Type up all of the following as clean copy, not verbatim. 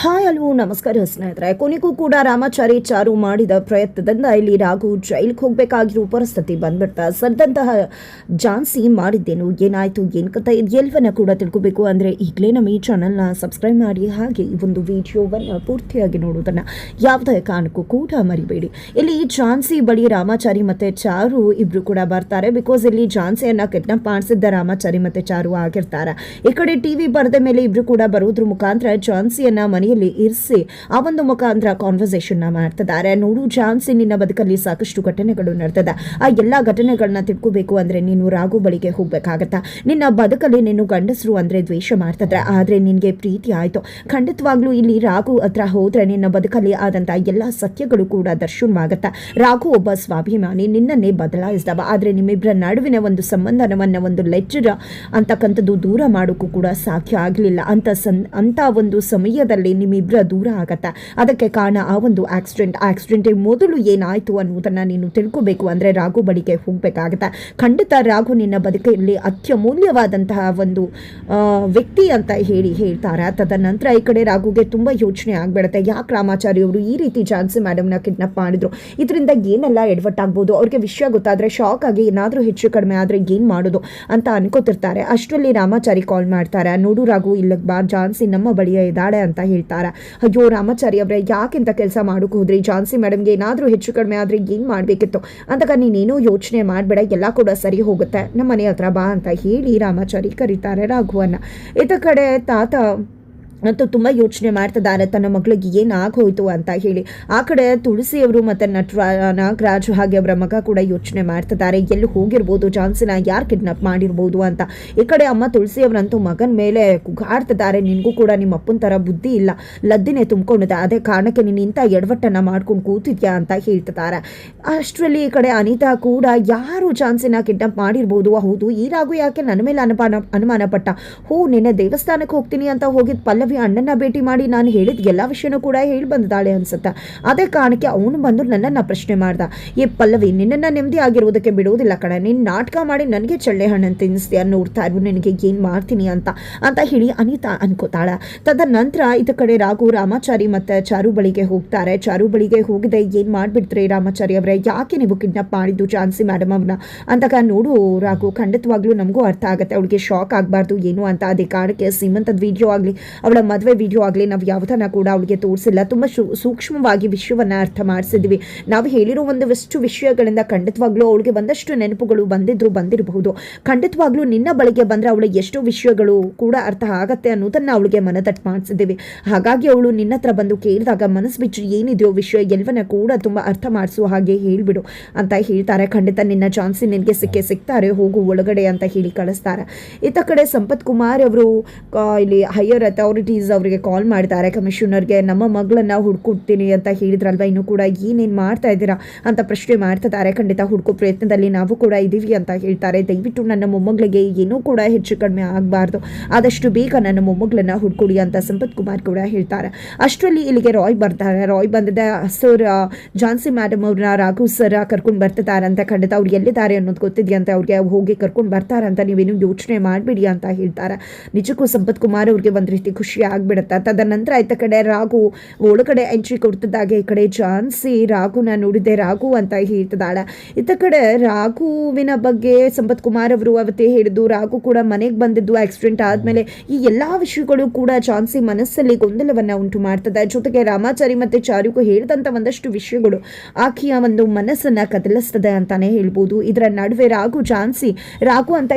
Hi hello ನಮಸ್ಕಾರ ಸ್ನೇಹಿತರೆ. ಕೊನೆಗೂ ಕೂಡ ರಾಮಾಚಾರಿ ಚಾರು ಮಾಡಿದ ಪ್ರಯತ್ನದಿಂದ ಇಲ್ಲಿ ರಾಘು ಜೈಲಿಗೆ ಹೋಗಬೇಕಾಗಿರೋ ಪರಿಸ್ಥಿತಿ ಬಂದ್ಬಿಡ್ತಾ. ಸದ್ದಂತಹ ಝಾನ್ಸಿ ಮಾಡಿದ್ದೇನು, ಏನಾಯಿತು, ಏನು ಕಥೆ, ಎಲ್ಲವನ್ನ ಕೂಡ ತಿಳ್ಕೋಬೇಕು ಅಂದರೆ ಈಗಲೇ ನಮ್ಮ ಈ ಚಾನಲ್ನ ಸಬ್ಸ್ಕ್ರೈಬ್ ಮಾಡಿ, ಹಾಗೆ ಈ ಒಂದು ವಿಡಿಯೋವನ್ನು ಪೂರ್ತಿಯಾಗಿ ನೋಡೋದನ್ನು ಯಾವುದೇ ಕಾರಣಕ್ಕೂ ಕೂಡ ಮರಿಬೇಡಿ. ಇಲ್ಲಿ ಝಾನ್ಸಿ ಬಳಿ ರಾಮಾಚಾರಿ ಮತ್ತು ಚಾರು ಇಬ್ಬರು ಕೂಡ ಬರ್ತಾರೆ. ಬಿಕಾಸ್ ಇಲ್ಲಿ ಝಾನ್ಸಿಯನ್ನು ಕಿಡ್ನಾಪ್ ಮಾಡಿಸಿದ್ದ ರಾಮಾಚಾರಿ ಮತ್ತು ಚಾರು ಆಗಿರ್ತಾರೆ. ಈ ಕಡೆ ಟಿವಿ ಪರದೆ ಮೇಲೆ ಇಬ್ಬರು ಕೂಡ ಬರೋದ್ರ ಮುಖಾಂತರ ಝಾನ್ಸಿಯನ್ನ ಮನೆಯಲ್ಲಿ ಇರಿಸಿ ಆ ಒಂದು ಮುಖಾಂತರ ಕಾನ್ವರ್ಸೇಷನ್ ಮಾಡ್ತಿದ್ದಾರೆ. ನೋಡು ಝಾನ್ಸಿ, ನಿನ್ನ ಬದುಕಲ್ಲಿ ಸಾಕಷ್ಟು ಘಟನೆಗಳು ನಡೆದಿದೆ. ಆ ಎಲ್ಲ ಘಟನೆಗಳನ್ನ ತಿಳ್ಕೋಬೇಕು ಅಂದ್ರೆ ನೀನು ರಾಘು ಬಳಿಗೆ ಹೋಗ್ಬೇಕಾಗತ್ತಾ. ನಿನ್ನ ಬದುಕಲ್ಲಿ ನೀನು ಗಂಡಸರು ಅಂದ್ರೆ ದ್ವೇಷ ಮಾಡ್ತಿದ್ರೆ, ಆದ್ರೆ ನಿನ್ಗೆ ಪ್ರೀತಿ ಆಯ್ತು. ಖಂಡಿತವಾಗ್ಲೂ ಇಲ್ಲಿ ರಾಘು ಹತ್ರ ಹೋದ್ರೆ ನಿನ್ನ ಬದುಕಲ್ಲಿ ಆದಂತ ಎಲ್ಲ ಸತ್ಯಗಳು ಕೂಡ ದರ್ಶನವಾಗತ್ತ. ರಾಘು ಒಬ್ಬ ಸ್ವಾಭಿಮಾನಿ, ನಿನ್ನನ್ನೇ ಬದಲಾಯಿಸಿದವ. ಆದ್ರೆ ನಿಮ್ಮಿಬ್ಬರ ನಡುವಿನ ಒಂದು ಸಂಬಂಧವನ್ನ ಒಂದು ಲೆಜ್ಜರ ಅಂತಕ್ಕಂಥದ್ದು ದೂರ ಮಾಡೋಕ್ಕೂ ಕೂಡ ಸಾಧ್ಯ ಆಗಲಿಲ್ಲ. ಅಂತ ಒಂದು ಸಮಯದಲ್ಲಿ ನಿಮ್ಮಿಬ್ಬರ ದೂರ ಆಗತ್ತ. ಅದಕ್ಕೆ ಕಾರಣ ಆ ಒಂದು ಆಕ್ಸಿಡೆಂಟ್ ಮೊದಲು ಏನಾಯ್ತು ಅನ್ನೋದನ್ನ ನೀನು ತಿಳ್ಕೋಬೇಕು ಅಂದ್ರೆ ರಾಘು ಬಳಿಗೆ ಹೋಗ್ಬೇಕಾಗತ್ತ. ಖಂಡಿತ ರಾಘು ನಿನ್ನ ಬದುಕಲ್ಲಿ ಅತ್ಯಮೂಲ್ಯವಾದಂತಹ ಒಂದು ವ್ಯಕ್ತಿ ಅಂತ ಹೇಳ್ತಾರೆ. ತದನಂತರ ಈ ಕಡೆ ರಾಘುಗೆ ತುಂಬಾ ಯೋಚನೆ ಆಗ್ಬಿಡುತ್ತೆ. ಯಾಕೆ ರಾಮಾಚಾರಿ ಅವರು ಈ ರೀತಿ ಝಾನ್ಸಿ ಮೇಡಮ್ನ ಕಿಡ್ನಾಪ್ ಮಾಡಿದ್ರು, ಇದರಿಂದ ಏನೆಲ್ಲ ಎಡವಟ್ಟಾಗ್ಬೋದು, ಅವ್ರಿಗೆ ವಿಷಯ ಗೊತ್ತಾದ್ರೆ ಶಾಕ್ ಆಗಿ ಏನಾದರೂ ಹೆಚ್ಚು ಕಡಿಮೆ ಆದ್ರೆ ಏನ್ ಮಾಡೋದು ಅಂತ ಅನ್ಕೋತಿರ್ತಾರೆ. ಅಷ್ಟರಲ್ಲಿ ರಾಮಾಚಾರಿ ಕಾಲ್ ಮಾಡ್ತಾರೆ. ನೋಡು ರಾಘು, ಇಲ್ಲಿಗೆ ಬಾ, ಝಾನ್ಸಿ ನಮ್ಮ ಬಳಿಯ ಇದ್ದಾಳೆ ಅಂತ ಹೇಳ್ತಾರೆ. ಅಯ್ಯೋ ರಾಮಾಚಾರಿ ಅವರೇ, ಯಾಕಿಂತ ಕೆಲಸ ಮಾಡೋಕೆ ಹೋದ್ರಿ? ಝಾನ್ಸಿ ಮೇಡಮ್ಗೆ ಏನಾದರೂ ಹೆಚ್ಚು ಕಡಿಮೆ ಆದರೆ ಏನು ಮಾಡಬೇಕಿತ್ತು ಅಂತ ನೀನೇನೋ ಯೋಚನೆ ಮಾಡಬೇಡ, ಎಲ್ಲ ಕೂಡ ಸರಿ ಹೋಗುತ್ತೆ, ನಮ್ಮ ಮನೆ ಹತ್ರ ಬಾ ಅಂತ ಹೇಳಿ ರಾಮಾಚಾರಿ ಕರೀತಾರೆ ರಾಘುವನ್ನ. ಇತ್ತ ಕಡೆ ತಾತ ಮತ್ತು ತುಂಬ ಯೋಚನೆ ಮಾಡ್ತಿದ್ದಾರೆ ತನ್ನ ಮಗಳಿಗೆ ಏನಾಗೋಯ್ತು ಅಂತ ಹೇಳಿ. ಆ ಕಡೆ ತುಳಸಿಯವರು ಮತ್ತು ನಾಗರಾಜ್ ಹಾಗೆ ಅವರ ಮಗ ಕೂಡ ಯೋಚನೆ ಮಾಡ್ತಿದ್ದಾರೆ, ಎಲ್ಲಿ ಹೋಗಿರ್ಬೋದು, ಝಾನ್ಸಿನ ಯಾರು ಕಿಡ್ನಾಪ್ ಮಾಡಿರ್ಬೋದು ಅಂತ. ಈ ಕಡೆ ಅಮ್ಮ ತುಳಸಿಯವರಂತೂ ಮಗನ ಮೇಲೆ ಕುಗಾಡ್ತಿದ್ದಾರೆ. ನಿನಗೂ ಕೂಡ ನಿಮ್ಮ ಅಪ್ಪನ ಥರ ಬುದ್ಧಿ ಇಲ್ಲ, ಲದ್ದಿನೇ ತುಂಬಿಕೊಂಡಿದೆ, ಅದೇ ಕಾರಣಕ್ಕೆ ನೀನು ಇಂಥ ಎಡವಟ್ಟನ್ನು ಮಾಡ್ಕೊಂಡು ಕೂತಿದ್ಯಾ ಅಂತ ಹೇಳ್ತಿದ್ದಾರೆ. ಅಷ್ಟರಲ್ಲಿ ಈ ಕಡೆ ಅನಿತಾ ಕೂಡ ಯಾರು ಝಾನ್ಸಿನ ಕಿಡ್ನಾಪ್ ಮಾಡಿರ್ಬೋದು, ಹೌದು ಈ ರಾಘು ಯಾಕೆ ನನ್ನ ಮೇಲೆ ಅನುಮಾನ ಪಟ್ಟ, ನಿನ್ನೆ ದೇವಸ್ಥಾನಕ್ಕೆ ಹೋಗ್ತೀನಿ ಅಂತ ಹೋಗಿದ್ದು ಪಲ್ಲವಿ ಅಣ್ಣನ ಭೇಟಿ ಮಾಡಿ ನಾನು ಹೇಳಿದ ಎಲ್ಲ ವಿಷಯನೂ ಕೂಡ ಹೇಳಿ ಬಂದಿದ್ದಾಳೆ ಅನ್ಸುತ್ತೆ. ಅದೇ ಕಾರಣಕ್ಕೆ ಅವನು ಬಂದು ನನ್ನನ್ನು ಪ್ರಶ್ನೆ ಮಾಡ್ದ, ಏ ಪಲ್ಲವಿ, ನಿನ್ನನ್ನು ನೆಮ್ಮದಿ ಆಗಿರುವುದಕ್ಕೆ ಬಿಡುವುದಿಲ್ಲ ಕಣ, ನೀನು ನಾಟಕ ಮಾಡಿ ನನಗೆ ಚಳ್ಳೆ ಹಣ್ಣನ್ನು ತಿನ್ನಿಸ್ತೀಯ, ನೋಡ್ತಾ ಇರು ನಿನಗೆ ಏನು ಮಾಡ್ತೀನಿ ಅಂತ ಹೇಳಿ ಅನಿತಾ ಅನ್ಕೋತಾಳೆ. ತದನಂತರ ಇದ ಕಡೆ ರಾಘು ರಾಮಾಚಾರಿ ಮತ್ತು ಚಾರು ಬಳಿಗೆ ಹೋಗ್ತಾರೆ. ಚಾರು ಬಳಿಗೆ ಹೋಗಿದೆ, ಏನು ಮಾಡಿಬಿಡ್ತೀರಿ ರಾಮಾಚಾರಿ ಅವರೇ, ಯಾಕೆ ನೀವು ಕಿಡ್ನಾಪ್ ಮಾಡಿದ್ದು ಝಾನ್ಸಿ ಮೇಡಮ್ ಅವ್ರನ್ನ ಅಂತ. ನೋಡು ರಾಘು, ಖಂಡಿತವಾಗ್ಲೂ ನಮಗೂ ಅರ್ಥ ಆಗುತ್ತೆ, ಅವಳಿಗೆ ಶಾಕ್ ಆಗಬಾರ್ದು ಏನು ಅಂತ. ಅದೇ ಕಾರಣಕ್ಕೆ ಸೀಮಂತದ ವಿಡಿಯೋ ಆಗಲಿ, ಅವಳ ಮದುವೆ ವಿಡಿಯೋ ಆಗಲಿ, ನಾವು ಯಾವುದನ್ನ ಕೂಡ ಅವಳಿಗೆ ತೋರಿಸಿಲ್ಲ. ತುಂಬ ಸೂಕ್ಷ್ಮವಾಗಿ ವಿಷಯವನ್ನು ಅರ್ಥ ಮಾಡಿಸಿದ್ವಿ. ನಾವು ಹೇಳಿರೋ ಒಂದಷ್ಟು ವಿಷಯಗಳಿಂದ ಖಂಡಿತವಾಗ್ಲೂ ಅವಳಿಗೆ ಒಂದಷ್ಟು ನೆನಪುಗಳು ಬಂದಿರಬಹುದು. ಖಂಡಿತವಾಗ್ಲೂ ನಿನ್ನ ಬಳಿಗೆ ಬಂದರೆ ಅವಳ ಎಷ್ಟೋ ವಿಷಯಗಳು ಕೂಡ ಅರ್ಥ ಆಗತ್ತೆ ಅನ್ನೋದನ್ನು ಅವಳಿಗೆ ಮನದಟ್ಟು ಮಾಡಿಸಿದ್ದೀವಿ. ಹಾಗಾಗಿ ಅವಳು ನಿನ್ನ ಹತ್ರ ಬಂದು ಕೇಳಿದಾಗ ಮನಸ್ಸು ಬಿಚ್ಚು ಏನಿದೆಯೋ ವಿಷಯ ಎಲ್ಲವನ್ನ ಕೂಡ ತುಂಬ ಅರ್ಥ ಮಾಡಿಸೋ ಹಾಗೆ ಹೇಳಿಬಿಡು ಅಂತ ಹೇಳ್ತಾರೆ. ಖಂಡಿತ ನಿನ್ನ ಝಾನ್ಸಿ ನಿನಗೆ ಸಿಗ್ತಾರೆ, ಹೋಗು ಒಳಗಡೆ ಅಂತ ಹೇಳಿ ಕಳಿಸ್ತಾರೆ. ಇತ್ತ ಕಡೆ ಸಂಪತ್ ಕುಮಾರ್ ಅವರು ಇಲ್ಲಿ ಹೈಯರ್ ಅಥಾರಿಟೀಸ್ ಅವರಿಗೆ ಕಾಲ್ ಮಾಡ್ತಾರೆ, ಕಮಿಷನರ್ಗೆ, ನಮ್ಮ ಮಗಳನ್ನ ಹುಡ್ಕೊಡ್ತೀನಿ ಅಂತ ಹೇಳಿದ್ರಲ್ವ, ಇನ್ನೂ ಕೂಡ ಏನೇನು ಮಾಡ್ತಾ ಇದ್ದೀರಾ ಅಂತ ಪ್ರಶ್ನೆ ಮಾಡ್ತಿದ್ದಾರೆ. ಖಂಡಿತ ಹುಡ್ಕೋ ಪ್ರಯತ್ನದಲ್ಲಿ ನಾವು ಕೂಡ ಇದ್ದೀವಿ ಅಂತ ಹೇಳ್ತಾರೆ. ದಯವಿಟ್ಟು ನನ್ನ ಮೊಮ್ಮಗಳಿಗೆ ಏನೂ ಕೂಡ ಹೆಚ್ಚು ಕಡಿಮೆ ಆಗಬಾರ್ದು, ಆದಷ್ಟು ಬೇಗ ನನ್ನ ಮೊಮ್ಮಗಳನ್ನ ಹುಡ್ಕೊಡಿ ಅಂತ ಸಂಪತ್ ಕುಮಾರ್ ಕೂಡ ಹೇಳ್ತಾರೆ. ಅಷ್ಟರಲ್ಲಿ ಇಲ್ಲಿಗೆ ರಾಯ್ ಬರ್ತಾರೆ. ರಾಯ್ ಬಂದಿದ್ದ ಸರ್ ಝಾನ್ಸಿ ಮೇಡಮ್ ಅವ್ರನ್ನ ರಾಘು ಸರ್ ಕರ್ಕೊಂಡು ಬರ್ತಿದ್ದಾರೆ ಅಂತ. ಖಂಡಿತ ಅವ್ರು ಎಲ್ಲಿದ್ದಾರೆ ಅನ್ನೋದು ಗೊತ್ತಿದೆಯಂತೆ, ಅವ್ರಿಗೆ ಹೋಗಿ ಕರ್ಕೊಂಡು ಬರ್ತಾರಂತ, ನೀವೇನು ಯೋಚನೆ ಮಾಡಬೇಡಿ ಅಂತ ಹೇಳ್ತಾರೆ. ನಿಜಕ್ಕೂ ಸಂಪತ್ ಕುಮಾರ್ ಅವ್ರಿಗೆ ಒಂದು ರೀತಿ ಖುಷಿ ಆಗ್ಬಿಡುತ್ತೆ. ತದನಂತರ ಇತ್ತ ಕಡೆ ರಾಘು ಒಳಗಡೆ ಎಂಟ್ರಿ ಕೊಡ್ತಿದ್ದಾಗೆ ಈ ಕಡೆ ಝಾನ್ಸಿ ರಾಘುನ ನೋಡಿದ್ದೆ ರಾಘು ಅಂತ ಹೇಳ್ತಿದ್ದಾಳೆ. ಇತ್ತ ಕಡೆ ರಾಘುವಿನ ಬಗ್ಗೆ ಸಂಪತ್ ಕುಮಾರ್ ಅವರು ಅವತ್ತೇ ಹೇಳಿದ್ದು, ರಾಘು ಕೂಡ ಮನೆಗೆ ಬಂದಿದ್ದು ಆಕ್ಸಿಡೆಂಟ್ ಆದಮೇಲೆ. ಈ ಎಲ್ಲ ವಿಷಯಗಳು ಕೂಡ ಝಾನ್ಸಿ ಮನಸ್ಸಲ್ಲಿ ಗೊಂದಲವನ್ನು ಉಂಟು ಮಾಡ್ತದೆ. ಜೊತೆಗೆ ರಾಮಾಚಾರಿ ಮತ್ತು ಚಾರುಗೂ ಹೇಳಿದಂಥ ಒಂದಷ್ಟು ವಿಷಯಗಳು ಆಕೆಯ ಒಂದು ಮನಸ್ಸನ್ನು ಕದಲಿಸ್ತದೆ ಅಂತಾನೆ ಹೇಳ್ಬೋದು. ಇದರ ನಡುವೆ ಝಾನ್ಸಿ ರಾಘು ಅಂತ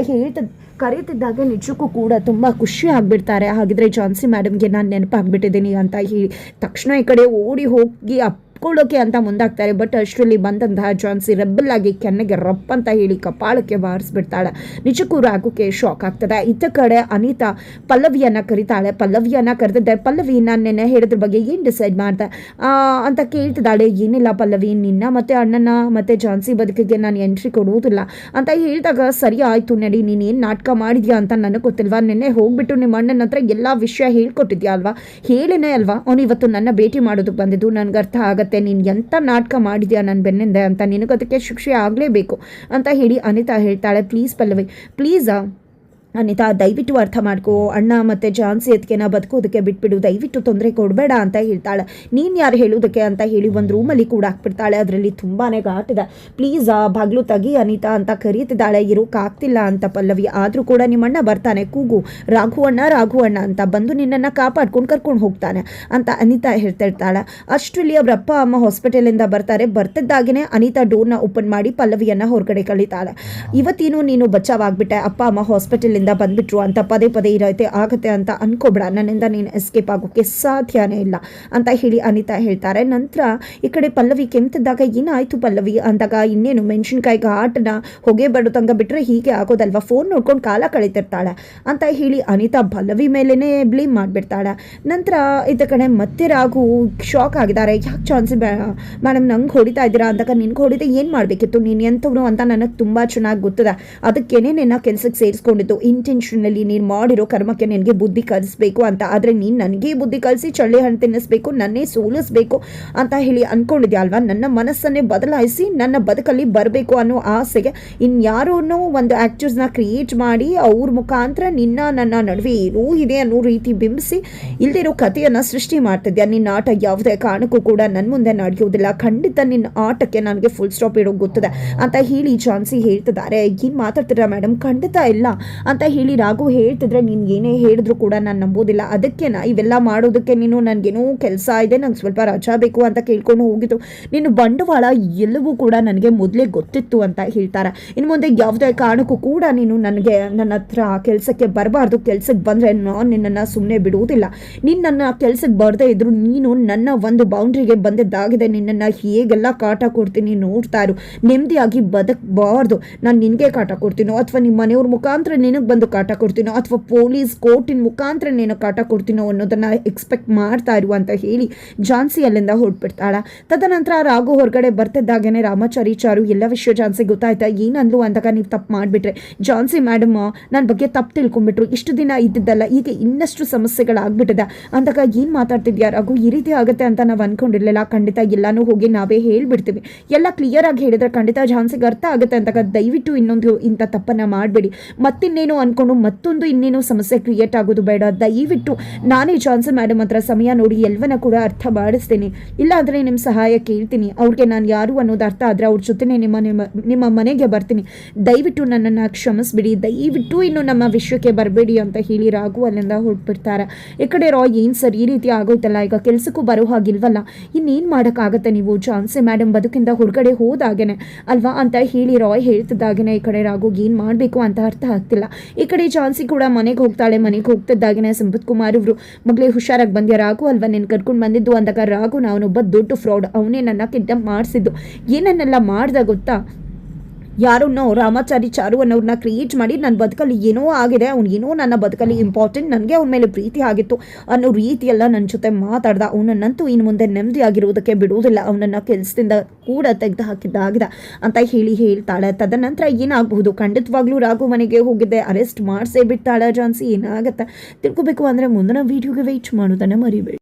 ಕರೀತಿದ್ದಾಗ ನಿಜಕ್ಕೂ ಕೂಡ ತುಂಬ ಖುಷಿ ಆಗಿಬಿಡ್ತಾರೆ. ಹಾಗಿದ್ರೆ ಝಾನ್ಸಿ ಮೇಡಮ್ಗೆ ನಾನು ನೆನಪಾಗ್ಬಿಟ್ಟಿದ್ದೀನಿ ಅಂತ ಹೇಳಿ ತಕ್ಷಣ ಈ ಕಡೆ ಓಡಿ ಹೋಗಿ ಕೊಳ್ಳೋಕೆ ಅಂತ ಮುಂದಾಗ್ತಾರೆ. ಬಟ್ ಅಷ್ಟರಲ್ಲಿ ಬಂದಂತಹ ಝಾನ್ಸಿ ರೆಬಲ್ ಆಗಿ ಕೆನ್ನೆಗೆ ರಪ್ ಅಂತ ಹೇಳಿ ಕಪಾಳಕ್ಕೆ ಬಾರಿಸ್ಬಿಡ್ತಾಳೆ. ನಿಜಕ್ಕೂ ರಾಘುಗೆ ಶಾಕ್ ಆಗ್ತದೆ. ಇತ್ತ ಕಡೆ ಅನಿತಾ ಪಲ್ಲವಿಯನ್ನ ಕರೀತಾಳೆ. ಪಲ್ಲವಿಯನ್ನ ಕರೆದಿದ್ದೆ, ಪಲ್ಲವಿ ನಾನು ನೆನ್ನೆ ಹೇಳಿದ್ರ ಬಗ್ಗೆ ಏನು ಡಿಸೈಡ್ ಮಾಡ್ದೆ ಅಂತ ಕೇಳ್ತಿದ್ದಾಳೆ. ಏನಿಲ್ಲ ಪಲ್ಲವಿ, ನಿನ್ನ ಮತ್ತೆ ಅಣ್ಣನ ಮತ್ತೆ ಝಾನ್ಸಿ ಬದುಕಿಗೆ ನಾನು ಎಂಟ್ರಿ ಕೊಡುವುದಿಲ್ಲ ಅಂತ ಹೇಳಿದಾಗ, ಸರಿ ಆಯಿತು ನಡಿ, ನೀನೇನು ನಾಟಕ ಮಾಡಿದ್ಯಾ ಅಂತ ನನಗೆ ಗೊತ್ತಿಲ್ವಾ, ನಿನ್ನೆ ಹೋಗ್ಬಿಟ್ಟು ನಿಮ್ಮ ಅಣ್ಣನ ಹತ್ರ ಎಲ್ಲ ವಿಷಯ ಹೇಳ್ಕೊಟ್ಟಿದ್ಯಾ ಅಲ್ವಾ, ಹೇಳಿನೇ ಅಲ್ವಾ ಅವನು ಇವತ್ತು ನನ್ನ ಭೇಟಿ ಮಾಡೋದಕ್ಕೆ ಬಂದಿದ್ದು, ನನಗೆ ಅರ್ಥ ಆಗುತ್ತೆ ನೀನು ಎಂಥ ನಾಟಕ ಮಾಡಿದ್ಯಾ ನನ್ನ ಬೆನ್ನಿಂದ ಅಂತ, ನಿನಗದಕ್ಕೆ ಶಿಕ್ಷೆ ಆಗಲೇಬೇಕು ಅಂತ ಹೇಳಿ ಅನಿತಾ ಹೇಳ್ತಾಳೆ. ಪ್ಲೀಸ್ ಪಲ್ಲವಿ, ಪ್ಲೀಸ್ ಅನಿತಾ ದಯವಿಟ್ಟು ಅರ್ಥ ಮಾಡ್ಕೋ, ಅಣ್ಣ ಮತ್ತು ಝಾನ್ಸಿ ಅದಕ್ಕೆನ ಬದುಕೋದಕ್ಕೆ ಬಿಟ್ಬಿಡು, ದಯವಿಟ್ಟು ತೊಂದರೆ ಕೊಡಬೇಡ ಅಂತ ಹೇಳ್ತಾಳೆ. ನೀನು ಯಾರು ಹೇಳೋದಕ್ಕೆ ಅಂತ ಹೇಳಿ ಒಂದು ರೂಮಲ್ಲಿ ಕೂಡ ಹಾಕ್ಬಿಡ್ತಾಳೆ. ಅದರಲ್ಲಿ ತುಂಬಾ ಘಾಟಿದೆ. ಪ್ಲೀಸ್ ಬಾಗ್ಲು ತೆಗಿ ಅನಿತಾ ಅಂತ ಕರೀತಿದ್ದಾಳೆ. ಇರೋಕ್ಕಾಗ್ತಿಲ್ಲ ಅಂತ ಪಲ್ಲವಿ. ಆದರೂ ಕೂಡ ನಿಮ್ಮಣ್ಣ ಬರ್ತಾನೆ, ಕೂಗು ರಾಘು ಅಣ್ಣ ಅಂತ ಬಂದು ನಿನ್ನನ್ನು ಕಾಪಾಡ್ಕೊಂಡು ಕರ್ಕೊಂಡು ಹೋಗ್ತಾನೆ ಅಂತ ಅನಿತಾ ಹೇಳ್ತಿರ್ತಾಳೆ. ಅಷ್ಟರಲ್ಲಿ ಅವ್ರ ಅಪ್ಪ ಅಮ್ಮ ಹಾಸ್ಪಿಟಲಿಂದ ಬರ್ತಿದ್ದಾಗೇ ಅನಿತಾ ಡೋರ್ನ ಓಪನ್ ಮಾಡಿ ಪಲ್ಲವಿಯನ್ನು ಹೊರಗಡೆ ಕಳೀತಾಳೆ. ಇವತ್ತೇನು ನೀನು ಬಚಾವಾಗ್ಬಿಟ್ಟೆ, ಅಪ್ಪ ಅಮ್ಮ ಹಾಸ್ಪಿಟಲಿಂದ ಬಂದ್ಬಿಟ್ರು ಅಂತ ಪದೇ ಇರೈತೆ ಆಗತ್ತೆ ಅಂತ ಅನ್ಕೋಬೇಡ, ನನ್ನಿಂದ ನೀನು ಎಸ್ಕೇಪ್ ಆಗೋಕ್ಕೆ ಸಾಧ್ಯನೇ ಇಲ್ಲ ಅಂತ ಹೇಳಿ ಅನಿತಾ ಹೇಳ್ತಾರೆ. ನಂತರ ಈ ಕಡೆ ಪಲ್ಲವಿ ಕೆಮ್ತಿದ್ದಾಗ ಏನಾಯ್ತು ಪಲ್ಲವಿ ಅಂದಾಗ ಇನ್ನೇನು ಮೆಣಸಿನ್ಕಾಯಿ ಘಾಟನ ಹೊಗೆ ಬಡತಂಗ ಬಿಟ್ರೆ ಹೀಗೆ ಆಗೋದಲ್ವಾ, ಫೋನ್ ನೋಡ್ಕೊಂಡು ಕಾಲ ಕಳೀತಿರ್ತಾಳೆ ಅಂತ ಹೇಳಿ ಅನಿತಾ ಪಲ್ಲವಿ ಮೇಲೇನೆ ಬ್ಲೇಮ್ ಮಾಡಿಬಿಡ್ತಾಳೆ. ನಂತರ ಇದ್ದ ಕಡೆ ಮತ್ತೆ ರಾಘು ಶಾಕ್ ಆಗಿದ್ದಾರೆ. ಯಾಕೆ ಚಾನ್ಸಿ ಮೇಡಮ್ ನಂಗೆ ಹೊಡಿತಾ ಇದ್ದೀರಾ ಅಂದಾಗ ನಿನ್ಗೆ ಹೊಡಿತಾ ಏನು ಮಾಡಬೇಕಿತ್ತು, ನೀನು ಎಂಥವ್ರು ಅಂತ ನನಗೆ ತುಂಬ ಚೆನ್ನಾಗಿ ಗೊತ್ತಿದೆ, ಅದಕ್ಕೇನೆ ನಿನ್ನ ಕೆಲಸಕ್ಕೆ ಸೇರಿಸ್ಕೊಂಡಿದ್ದು, ಇಂಟೆನ್ಷನಲ್ಲಿ ನೀನು ಮಾಡಿರೋ ಕರ್ಮಕ್ಕೆ ನಿನಗೆ ಬುದ್ಧಿ ಕಲಿಸ್ಬೇಕು ಅಂತ. ಆದರೆ ನೀನು ನನಗೆ ಬುದ್ಧಿ ಕಲಿಸಿ ಚಳ್ಳೆ ಹಣ್ಣು ತಿನ್ನಿಸ್ಬೇಕು, ನನ್ನೇ ಸೋಲಿಸ್ಬೇಕು ಅಂತ ಹೇಳಿ ಅಂದ್ಕೊಂಡಿದ್ಯಾ ಅಲ್ವಾ. ನನ್ನ ಮನಸ್ಸನ್ನೇ ಬದಲಾಯಿಸಿ ನನ್ನ ಬದುಕಲ್ಲಿ ಬರಬೇಕು ಅನ್ನೋ ಆಸೆಗೆ ಇನ್ಯಾರೋನೋ ಒಂದು ಆ್ಯಕ್ಟರ್ಸ್ನ ಕ್ರಿಯೇಟ್ ಮಾಡಿ ಅವ್ರ ಮುಖಾಂತರ ನನ್ನ ನಡುವೆ ಏನೋ ಇದೆ ಅನ್ನೋ ರೀತಿ ಬಿಂಬಿಸಿ ಇಲ್ದಿರೋ ಕಥೆಯನ್ನು ಸೃಷ್ಟಿ ಮಾಡ್ತಿದ್ಯಾ. ನಿನ್ನ ಆಟ ಯಾವುದೇ ಕಾರಣಕ್ಕೂ ಕೂಡ ನನ್ನ ಮುಂದೆ ನಡೆಯೋದಿಲ್ಲ, ಖಂಡಿತ ನಿನ್ನ ಆಟಕ್ಕೆ ನನಗೆ ಫುಲ್ ಸ್ಟಾಪ್ ಇಡೋ ಗೊತ್ತಿದೆ ಅಂತ ಹೇಳಿ ಝಾನ್ಸಿ ಹೇಳ್ತಿದ್ದಾರೆ. ಏನು ಮಾತಾಡ್ತೀರಾ ಮೇಡಮ್, ಖಂಡಿತ ಇಲ್ಲ ಅಂತ ಹೇಳಿ ರಾಘು ಹೇಳ್ತಿದ್ರೆ ನೀನು ಏನೇ ಹೇಳಿದ್ರು ಕೂಡ ನಾನು ನಂಬೋದಿಲ್ಲ, ಅದಕ್ಕೆ ಇವೆಲ್ಲ ಮಾಡೋದಕ್ಕೆ ನೀನು ನನಗೇನೋ ಕೆಲಸ ಇದೆ, ನಂಗೆ ಸ್ವಲ್ಪ ರಜಾ ಬೇಕು ಅಂತ ಕೇಳ್ಕೊಂಡು ಹೋಗಿದ್ದು, ನಿನ್ನ ಬಂಡವಾಳ ಎಲ್ಲವೂ ಕೂಡ ನನಗೆ ಮೊದಲೇ ಗೊತ್ತಿತ್ತು ಅಂತ ಹೇಳ್ತಾರೆ. ಇನ್ನು ಮುಂದೆ ಯಾವುದೇ ಕಾರಣಕ್ಕೂ ಕೂಡ ನೀನು ನನ್ನ ಹತ್ರ ಕೆಲಸಕ್ಕೆ ಬರಬಾರ್ದು, ಕೆಲಸಕ್ಕೆ ಬಂದರೆ ನಾನು ನಿನ್ನನ್ನು ಸುಮ್ಮನೆ ಬಿಡುವುದಿಲ್ಲ, ನೀನು ನನ್ನ ಕೆಲಸಕ್ಕೆ ಬರದೇ ಇದ್ರು ನೀನು ನನ್ನ ಒಂದು ಬೌಂಡ್ರಿಗೆ ಬಂದಿದ್ದಾಗಿದೆ, ನಿನ್ನನ್ನು ಹೇಗೆಲ್ಲ ಕಾಟ ಕೊಡ್ತೀನಿ ನೋಡ್ತಾ ಇರು, ನೆಮ್ಮದಿಯಾಗಿ ಬದುಕಬಾರ್ದು, ನಾನು ನಿನಗೆ ಕಾಟ ಕೊಡ್ತೀನೋ ಅಥವಾ ನಿಮ್ಮ ಮನೆಯವ್ರ ಮುಖಾಂತರ ನಿನಗೆ ಬಂದು ಕಾಟ ಕೊಡ್ತೀನೋ ಅಥವಾ ಪೊಲೀಸ್ ಕೋರ್ಟಿನ ಮುಖಾಂತರ ನೀನು ಕಾಟ ಕೊಡ್ತೀನೋ ಅನ್ನೋದನ್ನು ಎಕ್ಸ್ಪೆಕ್ಟ್ ಮಾಡ್ತಾ ಇರು ಅಂತ ಹೇಳಿ ಝಾನ್ಸಿ ಅಲ್ಲಿಂದ ಹೊರಟ್ಬಿಡ್ತಾಳೆ. ತದನಂತರ ರಾಘು ಹೊರಗಡೆ ಬರ್ತಿದ್ದಾಗೇನೆ ರಾಮಾಚಾರಿ ಚಾರು ಎಲ್ಲ ವಿಷಯ ಝಾನ್ಸಿ ಗೊತ್ತಾಯ್ತಾ, ಏನಂದ್ಲು ಅಂದಾಗ ನೀವು ತಪ್ಪು ಮಾಡಿಬಿಟ್ರೆ, ಝಾನ್ಸಿ ಮೇಡಮ್ ನನ್ನ ಬಗ್ಗೆ ತಪ್ಪು ತಿಳ್ಕೊಂಡ್ಬಿಟ್ರು, ಇಷ್ಟು ದಿನ ಇದ್ದಿದ್ದಲ್ಲ ಈಗ ಇನ್ನಷ್ಟು ಸಮಸ್ಯೆಗಳಾಗ್ಬಿಟ್ಟಿದೆ ಅಂದಾಗ ಏನು ಮಾತಾಡ್ತಿದ್ಯಾ ರಾಘು, ಈ ರೀತಿ ಆಗುತ್ತೆ ಅಂತ ನಾವು ಅಂದ್ಕೊಂಡಿರಲಿಲ್ಲ, ಖಂಡಿತ ಎಲ್ಲನೂ ಹೋಗಿ ನಾವೇ ಹೇಳ್ಬಿಡ್ತೀವಿ, ಎಲ್ಲ ಕ್ಲಿಯರ್ ಆಗಿ ಹೇಳಿದ್ರೆ ಖಂಡಿತ ಝಾನ್ಸಿಗೆ ಅರ್ಥ ಆಗುತ್ತೆ ಅಂದಾಗ ದಯವಿಟ್ಟು ಇನ್ನೊಂದು ಇಂಥ ತಪ್ಪನ್ನು ಮಾಡಬೇಡಿ, ಮತ್ತಿನ್ನೇನು ಅಂದ್ಕೊಂಡು ಮತ್ತೊಂದು ಇನ್ನೇನು ಸಮಸ್ಯೆ ಕ್ರಿಯೇಟ್ ಆಗೋದು ಬೇಡ, ದಯವಿಟ್ಟು ನಾನೇ ಝಾನ್ಸಿ ಮೇಡಮ್ ಹತ್ರ ಸಮಯ ನೋಡಿ ಎಲ್ಲವನ್ನ ಕೂಡ ಅರ್ಥ ಮಾಡಿಸ್ತೀನಿ, ಇಲ್ಲಾಂದರೆ ನಿಮ್ಮ ಸಹಾಯ ಕೇಳ್ತೀನಿ, ಅವ್ರಿಗೆ ನಾನು ಯಾರು ಅನ್ನೋದು ಅರ್ಥ ಆದರೆ ಅವ್ರ ಜೊತೆ ನಿಮ್ಮ ಮನೆಗೆ ಬರ್ತೀನಿ, ದಯವಿಟ್ಟು ನನ್ನನ್ನು ಕ್ಷಮಿಸ್ಬಿಡಿ, ದಯವಿಟ್ಟು ಇನ್ನು ನಮ್ಮ ವಿಷಯಕ್ಕೆ ಬರಬೇಡಿ ಅಂತ ಹೇಳಿ ರಾಘು ಅಲ್ಲಿಂದ ಹೊರಟ್ಬಿಡ್ತಾರೆ. ಈ ಕಡೆ ರಾಯ್ ಏನು ಸರ್ ಈ ರೀತಿ ಆಗೋಯ್ತಲ್ಲ, ಈಗ ಕೆಲಸಕ್ಕೂ ಬರೋ ಹಾಗಿಲ್ವಲ್ಲ, ಇನ್ನೇನು ಮಾಡೋಕ್ಕಾಗತ್ತೆ, ನೀವು ಝಾನ್ಸಿ ಮೇಡಮ್ ಬದುಕಿಂದ ಹೊರಗಡೆ ಹೋದಾಗೇನೆ ಅಲ್ವಾ ಅಂತ ಹೇಳಿ ರಾಯ್ ಹೇಳ್ತಿದ್ದಾಗೇನೆ ಈ ಕಡೆ ರಾಘು ಏನು ಮಾಡಬೇಕು ಅಂತ ಅರ್ಥ ಆಗ್ತಿಲ್ಲ. ಈ ಕಡೆ ಝಾನ್ಸಿ ಕೂಡ ಮನೆಗೆ ಹೋಗ್ತಾಳೆ. ಮನೆಗೆ ಹೋಗ್ತಿದ್ದಾಗೇನೆ ಸಂಪತ್ ಕುಮಾರ್ ಇವರು ಮಗಳೇ ಹುಷಾರಾಗಿ ಬಂದ್ಯಾ ರಾಘು ಅಲ್ವಾ ನೀನು ಕರ್ಕೊಂಡು ಬಂದಿದ್ದು ಅಂದಾಗ ರಾಘು ನಾವನೊಬ್ಬ ದೊಡ್ಡ ಫ್ರಾಡ್, ಅವನೇ ನನ್ನ ಕಿಡ್ನಾಪ್ ಮಾಡಿಸಿದ್ದು, ಏನನ್ನೆಲ್ಲ ಮಾಡ್ದ ಗೊತ್ತಾ, ಯಾರನ್ನೋ ರಾಮಾಚಾರಿ ಚಾರು ಅನ್ನೋರನ್ನ ಕ್ರಿಯೇಟ್ ಮಾಡಿ ನನ್ನ ಬದುಕಲ್ಲಿ ಏನೋ ಆಗಿದೆ, ಅವ್ನು ಏನೋ ನನ್ನ ಬದುಕಲ್ಲಿ ಇಂಪಾರ್ಟೆಂಟ್, ನನಗೆ ಅವನ ಮೇಲೆ ಪ್ರೀತಿ ಆಗಿತ್ತು ಅನ್ನೋ ರೀತಿಯೆಲ್ಲ ನನ್ನ ಜೊತೆ ಮಾತಾಡ್ದ, ಅವನನ್ನಂತೂ ಇನ್ನು ಮುಂದೆ ನೆಮ್ಮದಿಯಾಗಿರುವುದಕ್ಕೆ ಬಿಡುವುದಿಲ್ಲ, ಅವನನ್ನು ಕೆಲಸದಿಂದ ಕೂಡ ತೆಗೆದು ಹಾಕಿದ್ದಾಗಿದೆ ಅಂತ ಹೇಳಿ ಹೇಳ್ತಾಳೆ. ತದನಂತರ ಏನಾಗಬಹುದು, ಖಂಡಿತವಾಗ್ಲೂ ರಾಘು ಮನೆಗೆ ಹೋಗಿದ್ದೆ ಅರೆಸ್ಟ್ ಮಾಡಿಸೇ ಬಿಡ್ತಾಳೆ ಝಾನ್ಸಿ, ಏನಾಗುತ್ತೆ ತಿಳ್ಕೊಬೇಕು ಅಂದರೆ ಮುಂದಿನ ವೀಡಿಯೋಗೆ ವೆಯ್ಟ್ ಮಾಡೋದನ್ನು ಮರಿಬೇಡಿ.